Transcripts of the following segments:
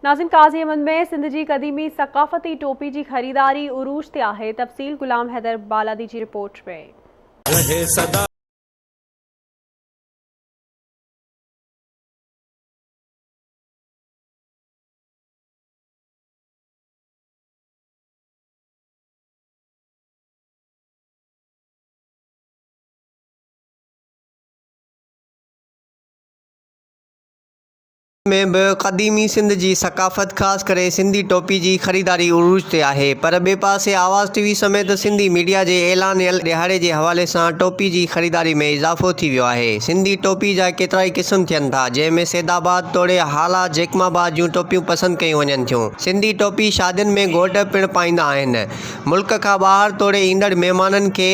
नाज़िम, काज़ी अहमद में सिंध जी क़दीमी सक़ाफ़ती टोपी जी ख़रीदारी उरूज ते आहे। तफ़सील ग़ुलाम हैदर बालादी जी रिपोर्ट में। में बि क़दीमी सिंध जी सक़ाफ़त ख़ासि करे सिंधी टोपी जी ख़रीदारी उरूज ते आहे, पर ॿिए पासे आवाज़ टीवी समेत सिंधी मीडिया जे ऐलानियल ॾिहाड़े जे हवाले सां टोपी जी ख़रीदारी में इज़ाफ़ो थी वियो आहे। सिंधी टोपी जा केतिरा ई क़िस्म थियनि था, जंहिं में सैदाबाद तोड़े हाला जैकमाबाद जूं टोपियूं पसंदि कयूं वञनि थियूं। सिंधी टोपी शादियुनि में घोट पिणु पाईंदा आहिनि। मुल्क खां ॿाहिरि तोड़े ईंदड़ महिमाननि खे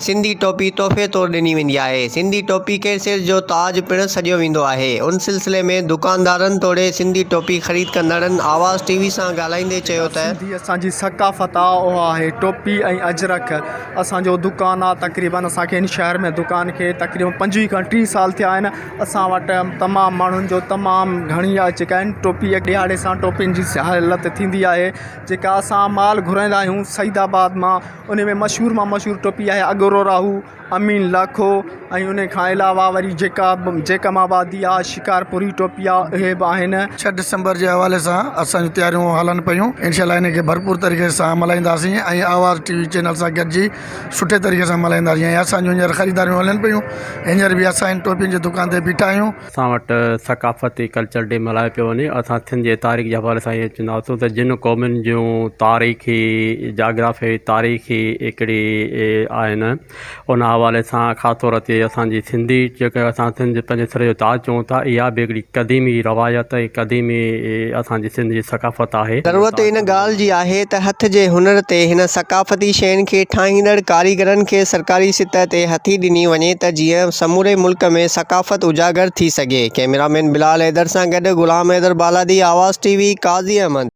सिंधी टोपी तोहफ़े तौरु ॾिनी वेंदी आहे। सिंधी टोपी खे सिर जो ताज पिणु सॼियो वेंदो आहे। उन सिलसिले में दुकानदार तोड़े सिंधी टोपी ख़रीद कंदड़नि आवाज़ टीवी सां ॻाल्हाईंदे चयो त सिंधी असांजी सक़ाफ़त आहे, उहा आहे टोपी ऐं अजरक। असांजो दुकानु आहे, तक़रीबन असांखे इन शहर में दुकान खे तक़रीबन 25 खां 30 साल थिया आहिनि। असां वटि तमामु माण्हुनि जो तमामु घणी जेका आहिनि टोपी ॾिहाड़े सां टोपियुनि जी हालत थींदी आहे। जेका असां माल घुराईंदा आहियूं सईदाबाद मां, उन में मशहूरु मां मशहूरु टोपी आहे अगरो राहू, अमीन लाखो, ऐं उन खां अलावा वरी जैकमाबादी आहे, शिकारपुरी टोपी आहे, इहे बि आहिनि। 6 डिसंबर जे हवाले सां असांजूं तयारियूं हलनि पियूं। इंशाल्लाह इन खे भरपूर तरीक़े सां मल्हाईंदासीं ऐं आवाज़ टीवी चैनल सां गॾिजी सुठे तरीक़े सां मल्हाईंदासीं। ऐं असांजूं हींअर ख़रीदारियूं हलनि पियूं। हींअर बि असां इन टोपियुनि जी दुकान ते बीठा आहियूं। असां वटि सक़ाफ़ती कल्चर डे मल्हाए पियो वञे। असां सिंध जे तारीख़ जे हवाले सां इहे चवंदासीं त जिन क़ौमुनि जूं तारीख़ी जाग्राफ़ी तारीख़ी हिकिड़ी आहिनि, उन हवाले सां ख़ासि तौर ते असांजी सिंधी जेका असां सिंध पंहिंजे सिर जो ताज चऊं था, इहा बि हिकिड़ी क़दीमी रवायत ऐं क़दीमी असांजी सिंध जी सक़ाफ़त आहे। ज़रूरत इन ॻाल्हि जी आहे त हथ जे हुनर ते हिन सक़ाफ़ती शयुनि खे ठाहींदड़ कारीगरनि खे सरकारी सतह ते हथी ॾिनी वञे त जीअं समूरे मुल्क में सक़ाफ़त उजागर थी सघे। कैमरामैन बिलाल हैदर सां गॾु ग़ुलाम हैदर बालादी, आवाज़ टीवी, काज़ी अहमद।